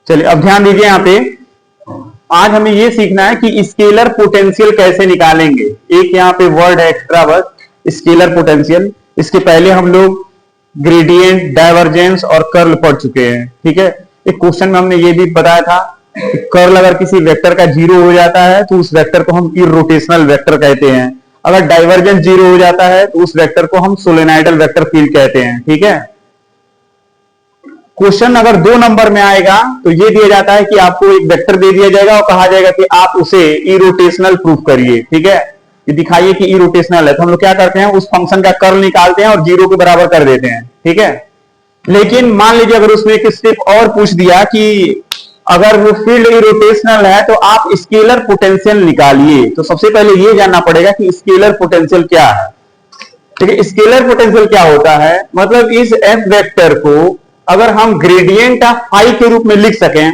चलिए अब ध्यान दीजिए यहां पे, आज हमें यह सीखना है कि स्केलर पोटेंशियल कैसे निकालेंगे। एक यहां पे वर्ड है एक्स्ट्रा वर्ड, स्केलर पोटेंशियल। इसके पहले हम लोग ग्रेडियंट, डाइवर्जेंस और कर्ल पढ़ चुके हैं, ठीक है। एक क्वेश्चन में हमने ये भी बताया था कि कर्ल अगर किसी वेक्टर का 0 हो जाता है तो उस वेक्टर को हम इरोटेशनल वेक्टर कहते हैं। अगर डाइवर्जेंस 0 हो जाता है तो उस वेक्टर को हम सोलेनॉइडल वेक्टर फील्ड कहते हैं, ठीक है। क्वेश्चन अगर 2 नंबर में आएगा तो ये दिया जाता है कि आपको एक वेक्टर दे दिया जाएगा और कहा जाएगा कि आप उसे इरोटेशनल प्रूफ करिए, ठीक है। ये दिखाइए कि इरोटेशनल है, तो हम लोग क्या करते हैं, उस फंक्शन का कर्ल निकालते हैं और 0 के बराबर कर देते हैं, ठीक है। लेकिन मान लीजिए अगर उसमें एक स्टेप और पूछ दिया कि अगर वो फील्ड इरोटेशनल है तो आप स्केलर पोटेंशियल निकालिए, तो सबसे पहले ये जानना पड़ेगा कि स्केलर पोटेंशियल क्या है, ठीक है। स्केलर पोटेंशियल क्या होता है, मतलब इस एफ वेक्टर को अगर हम ग्रेडियंट ऑफ फाई के रूप में लिख सकें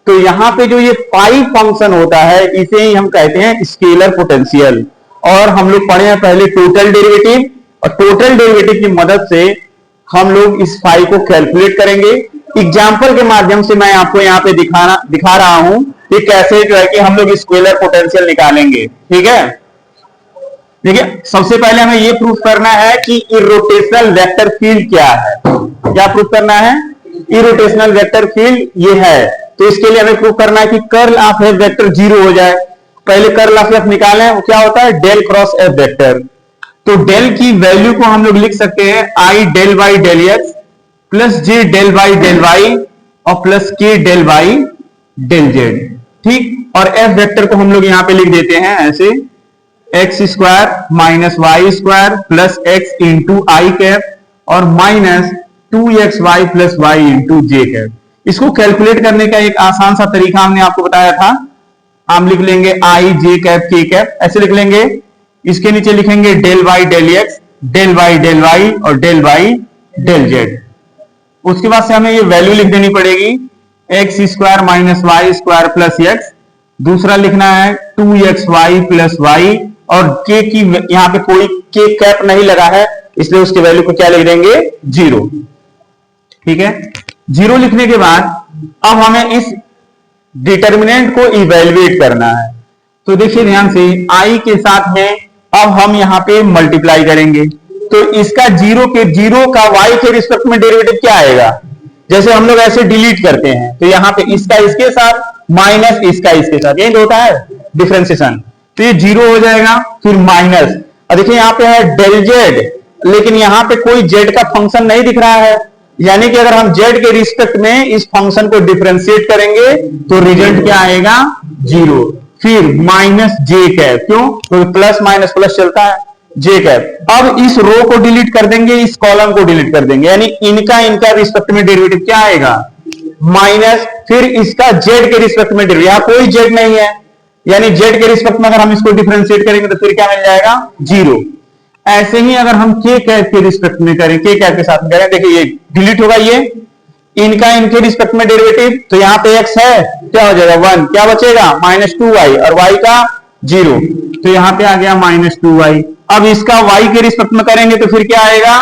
तो यहां पे जो ये फाई फंक्शन होता है इसे ही हम कहते हैं स्केलर पोटेंशियल। और हम लोग पढ़े हैं पहले टोटल डेरिवेटिव, और टोटल डेरिवेटिव की मदद से हम लोग इस फाई को कैलकुलेट करेंगे। एग्जाम्पल के माध्यम से मैं आपको यहाँ पे दिखा रहा हूं कि कैसे जो है कि हम लोग स्केलर पोटेंशियल निकालेंगे, ठीक है। देखिए सबसे पहले हमें यह प्रूफ करना है कि इरोटेशनल वेक्टर फील्ड क्या है। क्या प्रूफ करना है, इरोटेशनल वेक्टर फील्ड ये है। तो इसके लिए हमें प्रूफ करना है कि कर्ल ऑफ एफ वेक्टर 0 हो जाए। पहले कर्ल ऑफ एफ निकालें, वो क्या होता है, डेल क्रॉस एफ वेक्टर। तो डेल की वैल्यू को हम लोग लिख सकते हैं i del y del x plus J del y del y और plus k del y del z, ठीक। और एफ वेक्टर को हम लोग यहां पे लिख देते हैं ऐसे, x square minus y square plus x into आई कैप और minus 2xy plus y into j cap. इसको कैलकुलेट करने का एक आसान सा तरीका हमने आपको बताया था। हम लिख लेंगे आई जे कैप के कैप, ऐसे लिख लेंगे। इसके नीचे लिखेंगे del y del x, del y और डेल वाई डेल जेड। उसके बाद से हमें ये वैल्यू लिख देनी पड़ेगी, x square minus y square plus x. दूसरा लिखना है 2xy प्लस वाई, और के की यहां पे कोई के कैप नहीं लगा है इसलिए उसके वैल्यू को क्या लिख देंगे, 0, ठीक है। 0 लिखने के बाद अब हमें इस डिटर्मिनेंट को इवेल्युएट करना है। तो देखिए ध्यान से, आई के साथ में अब हम यहां पे मल्टीप्लाई करेंगे, तो इसका 0 का y के रिस्पेक्ट में डेरिवेटिव क्या आएगा, जैसे हम लोग ऐसे डिलीट करते हैं तो यहां पे इसका इसके साथ माइनस इसका इसके साथ, यही होता है डिफरेंशिएशन। तो ये 0 हो जाएगा, फिर माइनस, और देखिए यहां पे है डेल जेड, लेकिन यहां पे कोई जेड का फंक्शन नहीं दिख रहा है, यानी कि अगर हम जेड के रिस्पेक्ट में इस फंक्शन को डिफरेंशिएट करेंगे तो रिजल्ट क्या आएगा, 0। फिर माइनस जे कैप, क्यों, क्योंकि प्लस माइनस प्लस चलता है, जे कैप। अब इस रो को डिलीट कर देंगे, इस कॉलम को डिलीट कर देंगे, यानी इनका रिस्पेक्ट में डेरिवेटिव क्या आएगा, माइनस, फिर इसका जेड के रिस्पेक्ट में डेरिवेटिव, यहां कोई जेड नहीं है, यानी जेड के रिस्पेक्ट में अगर हम इसको डिफरेंशिएट करेंगे तो फिर क्या मिल जाएगा, 0। ऐसे ही अगर हम के कैप के रिस्पेक्ट में करें, के कैप के साथ में करें, देखिए ये डिलीट होगा, ये इनके रिस्पेक्ट में डेरिवेटिव, तो यहां पे x है, क्या हो जाएगा 1, क्या बचेगा माइनस 2y, और y का 0, तो यहां पे आ गया माइनस 2y। अब इसका y के रिस्पेक्ट में करेंगे तो फिर क्या आएगा,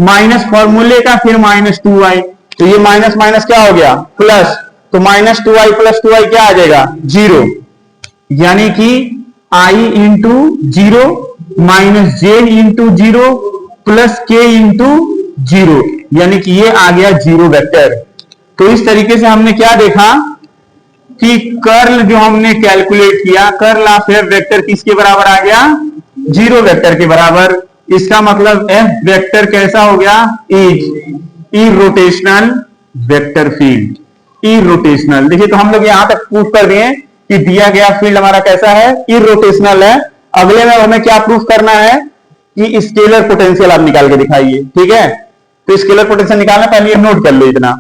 माइनस फॉर्मूले का, फिर माइनस 2y, तो ये माइनस माइनस क्या हो गया, प्लस, तो माइनस 2y प्लस 2y क्या आ जाएगा, 0, यानी कि i into 0 minus J into 0 plus के इंटू 0, यानी कि ये आ गया 0 वेक्टर। तो इस तरीके से हमने क्या देखा कि कर्ल जो हमने कैलकुलेट किया, कर्ल ऑफ एफ वेक्टर किसके बराबर आ गया, 0 वेक्टर के बराबर। इसका मतलब एफ वेक्टर कैसा हो गया, is irrotational vector field, irrotational. देखिए तो हम लोग यहां तक प्रूफ कर दिए कि दिया गया फील्ड हमारा कैसा है, इरोटेशनल है। अगले में हमें क्या प्रूफ करना है कि स्केलर पोटेंशियल आप निकाल के दिखाइए, ठीक है। तो स्केलर पोटेंशियल निकालना, पहले नोट कर लो इतना।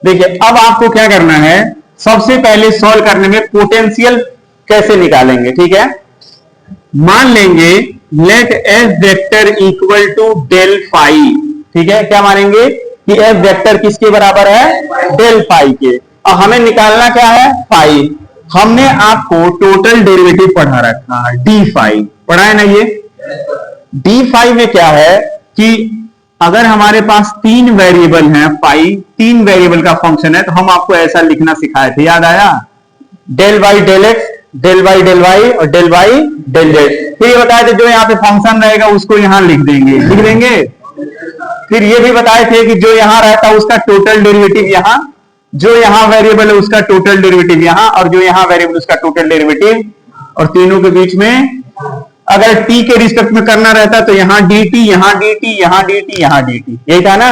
देखिए अब आपको क्या करना है, सबसे पहले सॉल्व करने में पोटेंशियल कैसे निकालेंगे, ठीक है। मान लेंगे let F vector equal to del phi, ठीक है। क्या मानेंगे कि एफ वेक्टर किसके बराबर है, डेल फाई के, और हमें निकालना क्या है, फाई। हमने आपको टोटल डेरिवेटिव पढ़ा रखा है, डी फाई पढ़ा है ना। ये डी फाई में क्या है कि अगर हमारे पास 3 वेरिएबल हैं, पाई 3 वेरिएबल का फंक्शन है, तो हम आपको ऐसा लिखना सिखाए थे, याद आया? Del y del x, del y del y और डेल वाई डेल जेड। फिर ये बताए थे जो यहाँ पे फंक्शन रहेगा उसको यहां लिख देंगे। फिर ये भी बताए थे कि जो यहां रहता है उसका टोटल डेरिवेटिव यहां, जो यहां वेरिएबल है उसका टोटल डेरिवेटिव यहां, और जो यहां वेरिएबल उसका टोटल डेरिवेटिव, और तीनों के बीच में अगर t के रिस्पेक्ट में करना रहता तो यहां dt, यहां dt, यहां dt, यहां dt, यही था ना।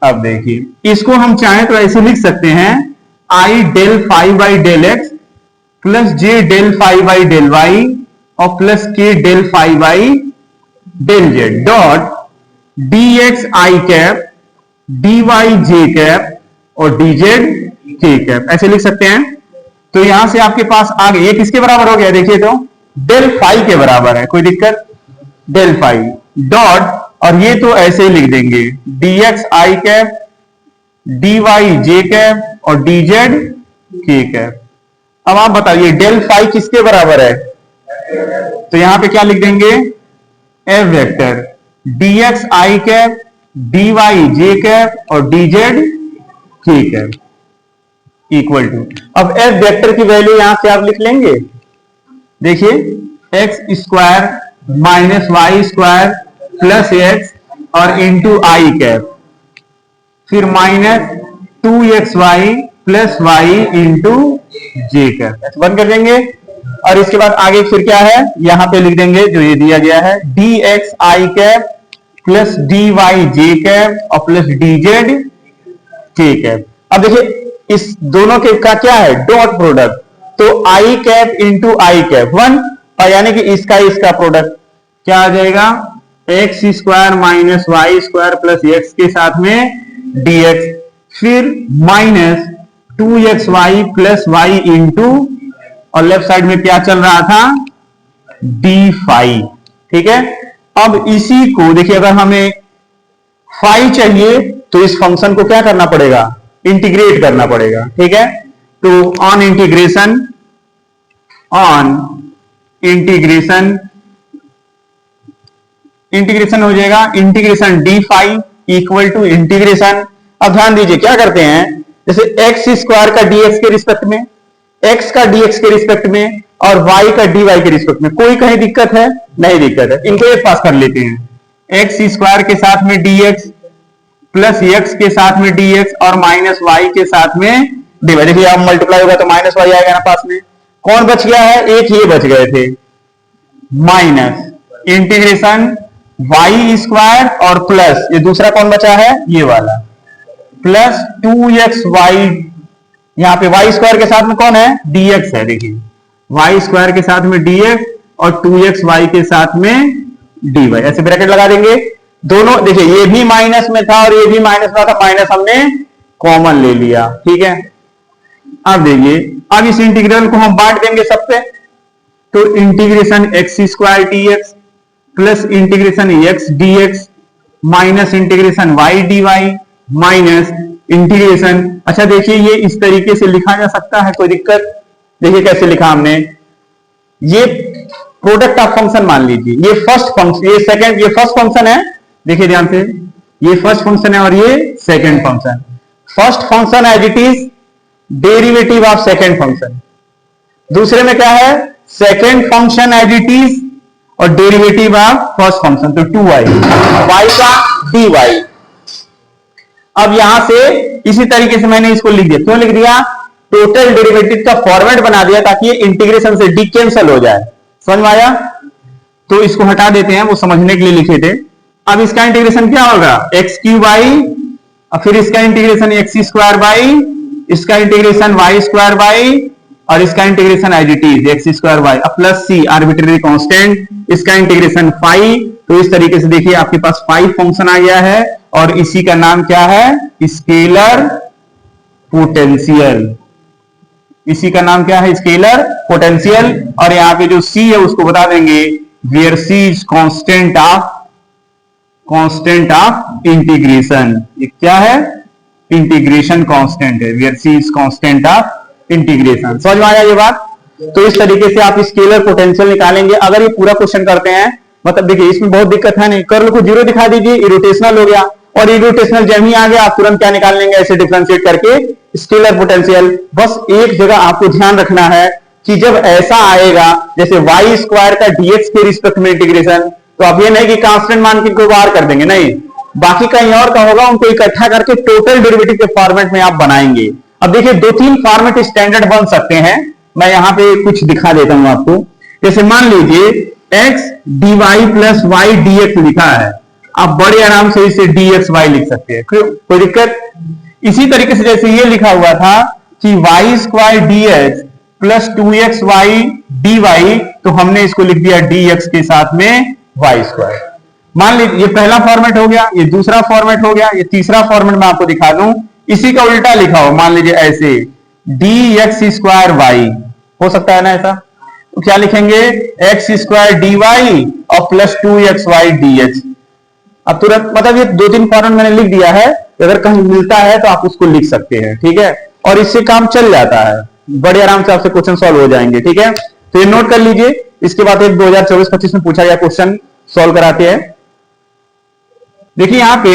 अब देखिए इसको हम चाहें तो ऐसे लिख सकते हैं, i del five by del x plus j del five by del y और plus k del five by del z dot dx i cap, dy j cap और dz k कैप, ऐसे लिख सकते हैं। तो यहां से आपके पास आगे ये किसके बराबर हो गया, देखिए तो डेल फाइव के बराबर है, कोई दिक्कत, डेल फाइव डॉट, और ये तो ऐसे ही लिख देंगे dx i cap, dy j cap और dz k कैप। अब आप बताइए डेल फाइव किसके बराबर है, तो यहां पे क्या लिख देंगे, f vector dx i cap, dy j cap और dz k cap equal to, अब f वेक्टर की वैल्यू यहां से आप लिख लेंगे, देखिए x square minus y square plus x और इंटू आई कैप, फिर minus 2xy plus y into j cap, ऐसे बंद कर देंगे। और इसके बाद आगे फिर क्या है, यहां पे लिख देंगे जो ये दिया गया है, dx i cap plus dy j cap और प्लस dz k कैप। अब देखिए इस दोनों के का क्या है, डॉट प्रोडक्ट, तो i cap into I cap 1, और यानी कि इसका प्रोडक्ट क्या आ जाएगा, x square minus y square plus x के साथ में dx, फिर minus 2xy plus y into, और लेफ्ट साइड में क्या चल रहा था, डी फाई, ठीक है। अब इसी को देखिए, अगर हमें फाई चाहिए तो इस फंक्शन को क्या करना पड़ेगा, इंटीग्रेट करना पड़ेगा, ठीक है। तो ऑन इंटीग्रेशन हो जाएगा, integration D phi equal to integration, अब ध्यान दीजिए क्या करते हैं, जैसे एक्स स्क्वायर का डीएक्स के रिस्पेक्ट में, एक्स का डीएक्स के रिस्पेक्ट में और वाई का डीवाई के रिस्पेक्ट में, कोई कहीं दिक्कत है, नहीं दिक्कत है, इनको एक पास कर लेते हैं, एक्स स्क्वायर के साथ में डीएक्स प्लस एक्स के साथ में डीएक्स और माइनस वाई के साथ में डीवाई। देखिए अब मल्टीप्लाई होगा तो माइनस वाई आएगा ना पास में, कौन बच गया है, एक ये बच गए थे, माइनस इंटीग्रेशन वाई स्क्वायर और प्लस ये दूसरा कौन बचा है, ये वाला, प्लस 2xy, यहां पे वाई स्क्वायर के साथ में कौन है, dx है, देखिए वाई स्क्वायर के साथ में dx और 2xy के साथ में dy, ऐसे ब्रैकेट लगा देंगे। दोनों देखिए ये भी माइनस में था और ये भी माइनस में था, माइनस हमने कॉमन ले लिया, ठीक है। अब देखिए अब इस इंटीग्रल को हम बांट देंगे सब पे, तो integration x square dx plus integration x dx minus integration y dy minus integration, अच्छा देखिए ये इस तरीके से लिखा जा सकता है, कोई दिक्कत, देखिए कैसे लिखा हमने, ये प्रोडक्ट ऑफ फंक्शन मान लीजिए, ये फर्स्ट फंक्शन, ये सेकंड, ये फर्स्ट फंक्शन है, देखिए ध्यान से, ये फर्स्ट फंक्शन है और ये second function, first function as it is derivative of second function, दूसरे में क्या है, second function as it is और डेरिवेटिव ऑफ फर्स्ट फंक्शन, तो 2y, y का dy। अब यहां से इसी तरीके से मैंने इसको लिख दिया, क्यों लिख दिया, टोटल डेरिवेटिव का फॉर्मेट बना दिया ताकि ये इंटीग्रेशन से डी कैंसल हो जाए, समझ में आया। तो इसको हटा देते हैं, वो समझने के लिए लिखे थे। अब इसका इंटीग्रेशन क्या होगा, एक्स क्यूब बाई, और फिर इसका इंटीग्रेशन एक्स स्क्वायर बाई, इसका इंटीग्रेशन वाई स्क्वायर बाई, और इसका integration as it is x square by plus C arbitrary constant, इसका इंटीग्रेशन फाई। तो इस तरीके से देखिए आपके पास फाई फंक्शन आ गया है, और इसी का नाम क्या है, स्केलर पोटेंशियल, इसी का नाम क्या है, स्केलर पोटेंशियल। और यहां पे जो सी है उसको बता देंगे where C is constant of integration, ये क्या है, इंटीग्रेशन कांस्टेंट है, where C is constant of integration, समझ में आया ये बात। तो इस तरीके से आप स्केलर पोटेंशियल निकालेंगे। अगर ये पूरा क्वेश्चन करते हैं मतलब देखिए इसमें बहुत दिक्कत है नहीं, कर्ल को 0 दिखा दीजिए, इरोटेशनल हो गया, और इरोटेशनल जब ही आ गया आप तुरंत क्या निकाल लेंगे, ऐसे डिफरेंशिएट करके स्केलर पोटेंशियल। बस एक जगह आपको ध्यान रखना है कि जब ऐसा आएगा जैसे वाई स्क्वायर का डीएक्स के रिस्पेक्ट में इंटीग्रेशन, तो अब ये नहीं कि कांस्टेंट मान के कोई बाहर कर देंगे, नहीं, बाकी कहीं और का होगा, उनको इकट्ठा करके टोटल डेरिवेटिव के फॉर्मेट में आप बनाएंगे। अब देखिए 2-3 फॉर्मेट स्टैंडर्ड बन सकते हैं, मैं यहां पे कुछ दिखा देता हूं आपको। जैसे मान लीजिए x dy plus y dx लिखा है, आप बड़े आराम से इसे dxy लिख सकते हैं, कोई दिक्कत। इसी तरीके से जैसे ये लिखा हुआ था कि y square dx plus 2xy dy, तो हमने इसको लिख दिया dx के साथ में वाई स्क्वायर। मान लीजिए ये पहला फॉर्मेट हो गया, ये दूसरा फॉर्मेट हो गया, ये तीसरा फॉर्मेट मैं आपको दिखा दूं, इसी का उल्टा लिखा हो, मान लीजिए ऐसे dx स्क्वायर वाई, हो सकता है ना ऐसा, तो क्या लिखेंगे x स्क्वायर dy और प्लस 2xy dx। अब तुरंत मतलब ये 2-3 फॉर्मेट मैंने लिख दिया है, अगर कहीं मिलता है तो आप उसको लिख सकते हैं, ठीक है, और इससे काम चल जाता है, बड़े आराम से आपसे क्वेश्चन सॉल्व हो जाएंगे, ठीक है। तो ये नोट कर लीजिए। इसके बाद एक 2024-25 में पूछा गया क्वेश्चन सॉल्व कराते हैं। देखिए यहां पे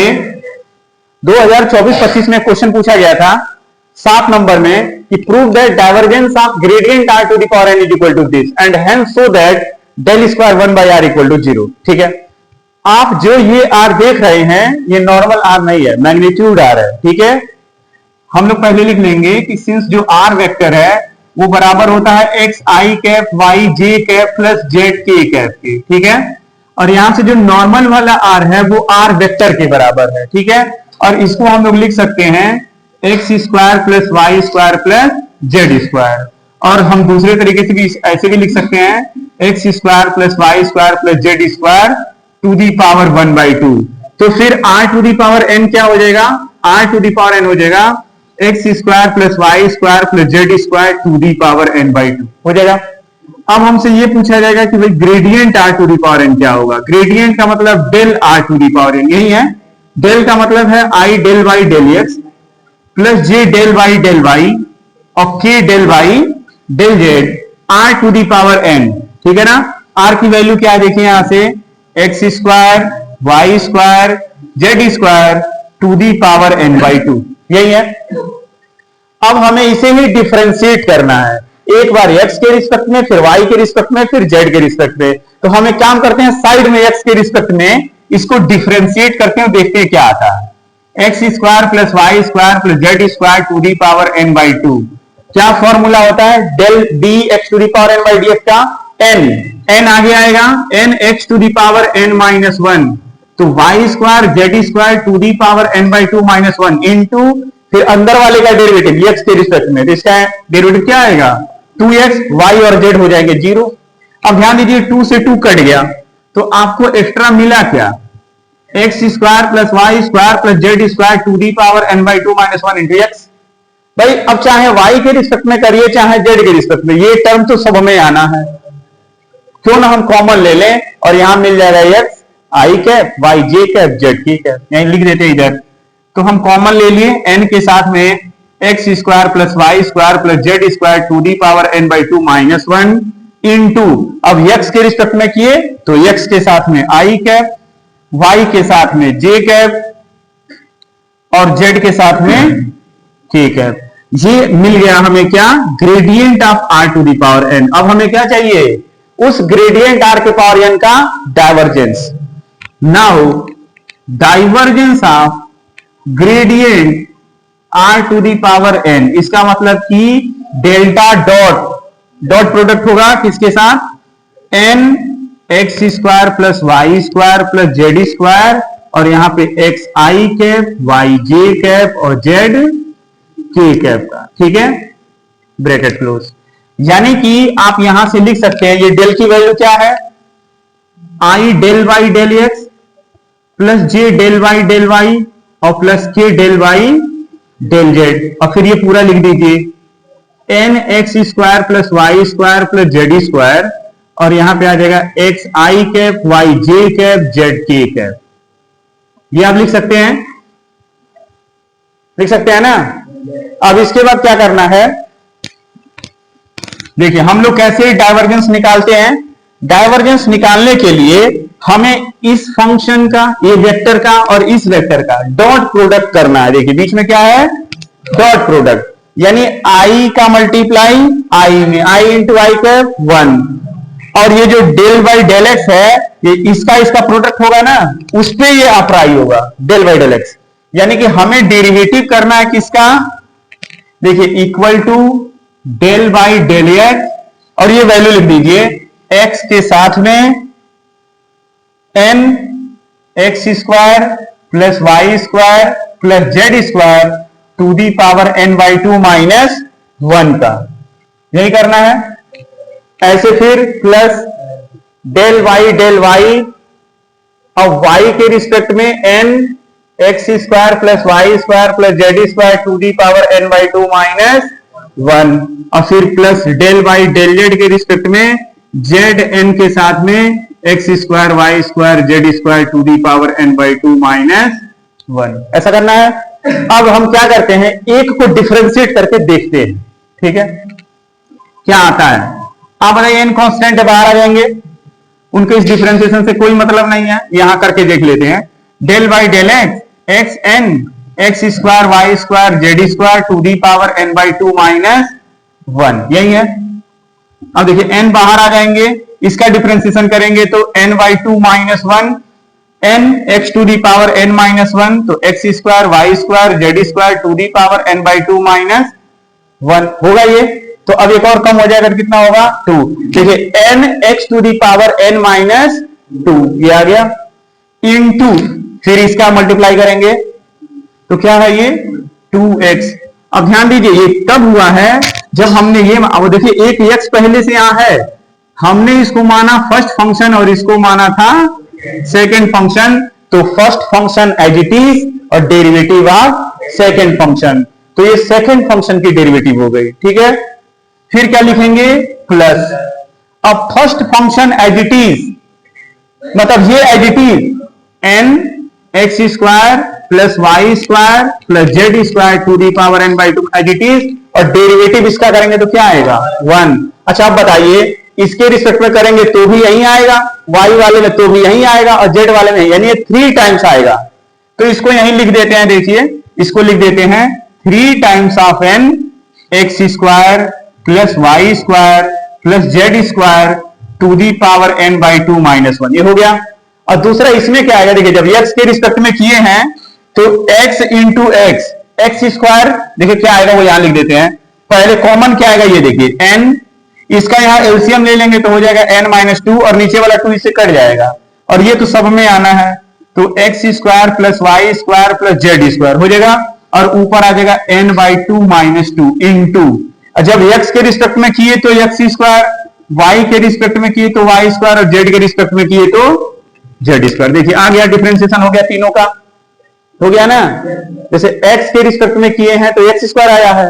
2024-25 में क्वेश्चन पूछा गया था 7 नंबर में कि prove that divergence of gradient r to the power n is equal to this and hence so that del square 1 by r equal to 0। ठीक है, आप जो ये r देख रहे हैं ये नॉर्मल r नहीं है, मैग्नीट्यूड r है, ठीक है। हम लोग पहले लिख लेंगे कि सिंस जो r वेक्टर है वो बराबर होता है x i cap y j cap plus Z k cap के, ठीक है, और यहां से जो नॉर्मल वाला r है वो r वेक्टर के बराबर है, ठीक है, और इसको हम लोग लिख सकते हैं x square plus y square plus z square, और हम दूसरे तरीके से भी ऐसे भी लिख सकते हैं x square plus y square plus z square to the power 1/2। तो फिर r to the power n क्या हो जाएगा, r to the power n हो जाएगा x square plus y square plus z square to the power n/2 हो जाएगा। अब हमसे ये पूछा जाएगा कि भाई gradient r to the power n क्या होगा। ग्रेडियंट का मतलब del r to the power n, यही है। डेल का मतलब है i del y del x plus J del y और k del y del z r to the power n, ठीक है ना। r की वैल्यू क्या है देखिए यहां से x square y square z square to the power n/2, यही है। अब हमें इसे ही डिफरेंशिएट करना है, एक बार x के रिस्पेक्ट में, फिर y के रिस्पेक्ट में, फिर z के रिस्पेक्ट में। तो हम एक काम करते हैं, साइड में x के रिस्पेक्ट में इसको डिफरेंशिएट करते हैं, देखते हैं क्या आता है। X square plus y square plus z square to the power n/2, क्या फॉर्मूला होता है, del D x to the power n/dx का n आगे आएगा n x to the power n-1, तो y square z square to the power n/2 - 1 into फिर अंदर वाले का डेरिवेटिव x के रिस्पेक्ट में, तो इसका डेरिवेटिव क्या आएगा 2x, y और z हो जाएंगे 0। अब ध्यान दीजिए 2 से 2 कट गया, तो आपको एक्स्ट्रा मिला क्या, x square plus y square plus z square to the power n/2 - 1 into x. भाई अब चाहे y के रिस्पेक्ट में करिए चाहे z के रिस्पेक्ट में, ये टर्म तो सब में आना है, क्यों ना हम कॉमन ले लें और यहां मिल जाएगा x आई cap y j cap Z की कैप, यहीं लिख देते इधर। तो हम कॉमन ले लिए n के साथ में x square plus y square plus z square to the power n/2 - 1 into अब x के रिस्पेक्ट में किए तो x के साथ में आई कैप, y के साथ में जे कैप और z के साथ में के कैप। ये मिल गया हमें क्या, gradient of r to the power n। अब हमें क्या चाहिए, उस ग्रेडियंट r के पावर n का divergence. Now divergence of gradient r to the power n, इसका मतलब कि डेल्टा डॉट प्रोडक्ट होगा किसके साथ, n x square plus y square plus z square और यहां पे x i cap y j cap और जेड के कैप का, ठीक है, ब्रैकेट क्लोज। यानी कि आप यहां से लिख सकते हैं ये डेल की वैल्यू क्या है, i del y del x plus J del y और plus k del y del z, और फिर ये पूरा लिख दीजिए n x square plus y square plus z square और यहां पे आ जाएगा x i cap y j cap z k cap. ये आप लिख सकते हैं ना। अब इसके बाद क्या करना है, देखिए हम लोग कैसे डाइवर्जेंस निकालते हैं। डाइवर्जेंस निकालने के लिए हमें इस फंक्शन का, ये वेक्टर का और इस वेक्टर का डॉट प्रोडक्ट करना है। देखिए बीच में क्या है, डॉट प्रोडक्ट, यानी आई का मल्टीप्लाई आई में, आई इंटू आई कैप 1, और ये जो डेल बाई डेल एक्स है, ये इसका प्रोडक्ट होगा ना, उस पे ये अप्लाई होगा डेल बाई डेल एक्स। यानी कि हमें डेरिवेटिव करना है किसका, देखिए equal to del by del x, और ये वैल्यू लिख दीजिए एक्स के साथ में n x square plus y square plus z square to the power n by 2 minus 1 का, यही करना है। ऐसे फिर प्लस डेल वाई, और वाई के रिस्पेक्ट में n x square plus y square plus z square to the power n by 2 minus 1, और फिर plus del y del z के रिस्पेक्ट में जेड एन के साथ में x square y square z square to the power n by 2 minus 1, ऐसा करना है। अब हम क्या करते हैं, एक को डिफरेंशिएट करके देखते हैं, ठीक है, क्या आता है। आप बताइए, एन कांस्टेंट बाहर आ जाएंगे, उनके इस डिफरेंशिएशन से कोई मतलब नहीं है, यहां करके देख लेते हैं। Del by del x x n x square y square z square to the power n by 2 minus 1, यही है। अब देखिए एन बाहर आ जाएंगे, इसका डिफरेंशिएशन करेंगे तो n by 2 minus 1, n x to the power n minus 1, तो x square y square z square to the power n by 2 minus 1 होगा ये। तो अब एक और कम हो जाएगा, कितना होगा 2। देखिए n x to the power n minus 2 ये आ गया, इनटू फिर इसका मल्टीप्लाई करेंगे तो क्या है ये 2x। अब ध्यान दीजिए ये कब हुआ है, जब हमने ये, अब देखिए एक x पहले से यहां है, हमने इसको माना फर्स्ट फंक्शन और इसको माना था सेकंड फंक्शन, तो first function as it is और डेरिवेटिव ऑफ सेकंड फंक्शन, तो ये सेकंड फंक्शन की डेरिवेटिव हो गई, ठीक है। फिर क्या लिखेंगे प्लस, अब first function as it is, मतलब ये as it is n x square plus y square plus z square to the power n by 2 as it is, और डेरिवेटिव इसका करेंगे तो क्या आएगा 1। अच्छा अब बताइए, इसके रिस्पेक्ट में करेंगे तो भी यही आएगा, y वाले में तो भी यही आएगा, और z वाले में, यानी ये 3 टाइम्स आएगा। तो इसको यहीं लिख देते हैं, देखिए इसको लिख देते हैं 3 times of n x square plus y square plus z square to the power n by 2 minus 1, ये हो गया। और दूसरा इसमें क्या आएगा, देखिए जब x के रिस्पेक्ट में किए हैं तो x into x, x square, देखिए क्या आएगा वो यहां लिख देते हैं। पहले कॉमन क्या आएगा, ये देखिए n, इसका यहां एलसीएम ले लेंगे तो हो जाएगा n माइनस 2, और नीचे वाला 2 इससे कट जाएगा, और ये तो सब में आना है, तो x square plus y square plus z square हो जाएगा, और ऊपर आ जाएगा n बाई 2 माइनस 2 इंटू, जब x के रिस्पेक्ट में किए तो एक्स स्क्वायर, y के रिस्पेक्ट में किए तो वाई स्क्वायर, और z के रिस्पेक्ट में किए तो जेड स्क्वायर। देखिए आ गया, डिफरेंशिएशन हो गया, तीनों का हो गया ना। जैसे x के रिस्पेक्ट में किए हैं तो एक्स स्क्वायर आया है,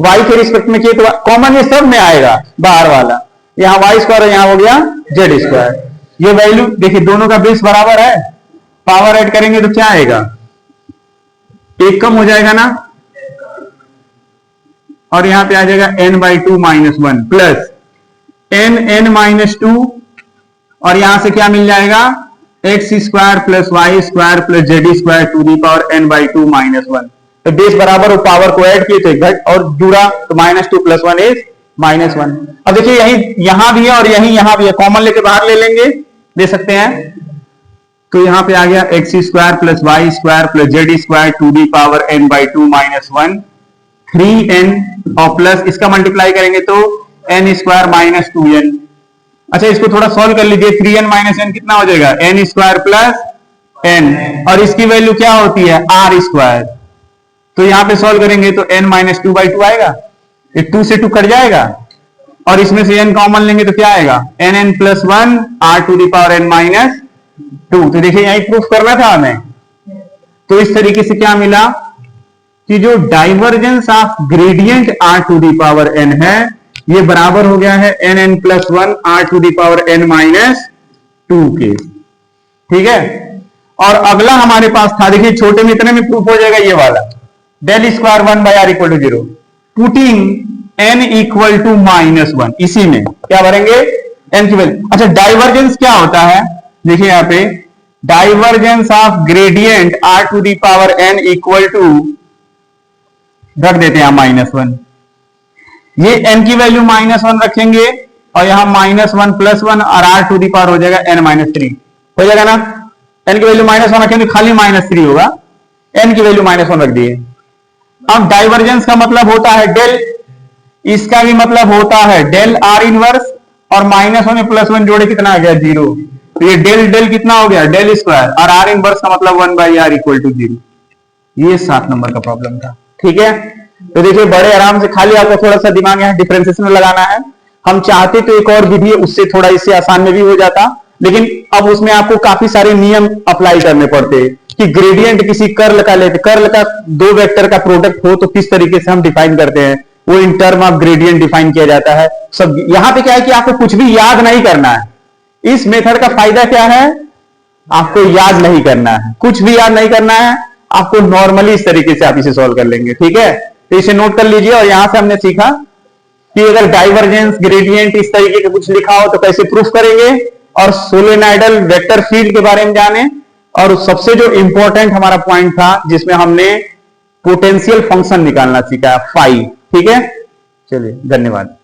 y के रिस्पेक्ट में किए तो कॉमन ये सब में आएगा बाहर वाला, यहाँ वाई स्क्वायर और यहाँ हो गया जेड स्क्वायर। ये वैल्यू देखिए दोनों का बेस बराबर है, पावर ऐड करेंगे तो क्या आएगा, एक कम हो जाएगा ना, और यहां पे आ जाएगा n by 2 minus 1 plus n minus 2, और यहां से क्या मिल जाएगा x square plus y square plus z square to the power n by 2 minus 1। तो बेस बराबर और पावर को ऐड किए तो एक घट और जुड़ा, तो माइनस 2 प्लस 1 इज माइनस 1। अब देखिए यहां भी है और यहां भी है, कॉमन लेके बाहर ले लेंगे, ले सकते हैं, तो यहां पे आ गया x square plus y square plus z square to the power n by 2 minus 1, 3n, और प्लस इसका मल्टीप्लाई करेंगे तो n स्क्वायर माइनस 2n। अच्छा इसको थोड़ा सॉल्व कर लीजिए, 3n माइनस n कितना हो जाएगा, n स्क्वायर प्लस n, और इसकी वैल्यू क्या होती है r स्क्वायर, तो यहां पे सॉल्व करेंगे तो n माइनस 2 बाई 2 आएगा, ये 2 से 2 कट जाएगा, और इसमें से n कॉमन लेंगे तो क्या आएगा n plus 1 r to the power n minus 2। तो देखिए यही प्रूफ करना था हमें, तो इस तरीके से क्या मिला कि जो divergence of gradient r to the power n है, ये बराबर हो गया है n plus 1 r to the power n minus 2 के, ठीक है। और अगला हमारे पास था, देखिए छोटे में इतने में प्रूफ हो जाएगा ये वाला, del square 1 by r equal to 0, putting n equal to minus 1, इसी में क्या भरेंगे n की वैल्यू। अच्छा डाइवर्जेंस क्या होता है, देखिए यहां पे divergence of gradient r to the power n equal to, रख देते हैं -1। ये n की वैल्यू -1 रखेंगे और यहां -1 +1 और r टू दी पावर हो जाएगा n-3, हो जाएगा ना। n की वैल्यू -1 रखेंगे खाली -3 होगा, n की वैल्यू -1 रख दिए। अब डाइवर्जेंस का मतलब होता है डेल, इसका भी मतलब होता है डेल r इनवर्स, और -1 में +1 जोड़े कितना आ गया 0, तो ये डेल डेल कितना हो गया डेल स्क्वायर, और r इनवर्स का मतलब 1/r इक्वल टू 0। ये 7 नंबर का प्रॉब्लम था, ठीक है। तो देखिए बड़े आराम से, खाली आपको थोड़ा सा दिमाग यहाँ डिफरेंशिएशन में लगाना है। हम चाहते तो एक और विधि उससे थोड़ा इससे आसान में भी हो जाता, लेकिन अब उसमें आपको काफी सारे नियम अप्लाई करने पड़ते हैं कि ग्रेडियंट किसी कर्ल का लेते, कर्ल का दो वेक्टर का प्रोडक्ट हो तो किस तरीके से हम डिफाइन करते हैं, वो in term of gradient define किया जाता है सब। यहां पे क्या है कि आपको कुछ भी याद नहीं करना है। इस मेथड का फायदा क्या है, आपको याद नहीं करना है, कुछ भी याद नहीं करना है आपको, नॉर्मली इस तरीके से आप इसे सॉल्व कर लेंगे, ठीक है। तो इसे नोट कर लीजिए। और यहां से हमने सीखा कि अगर डाइवर्जेंस ग्रेडियंट इस तरीके का कुछ लिखा हो तो कैसे प्रूफ करेंगे, और सोलेनॉइडल वेक्टर फील्ड के बारे में जाने, और सबसे जो इंपॉर्टेंट हमारा पॉइंट था जिसमें हमने पोटेंशियल फंक्शन निकालना सीखा, फाई, ठीक है। चलिए धन्यवाद।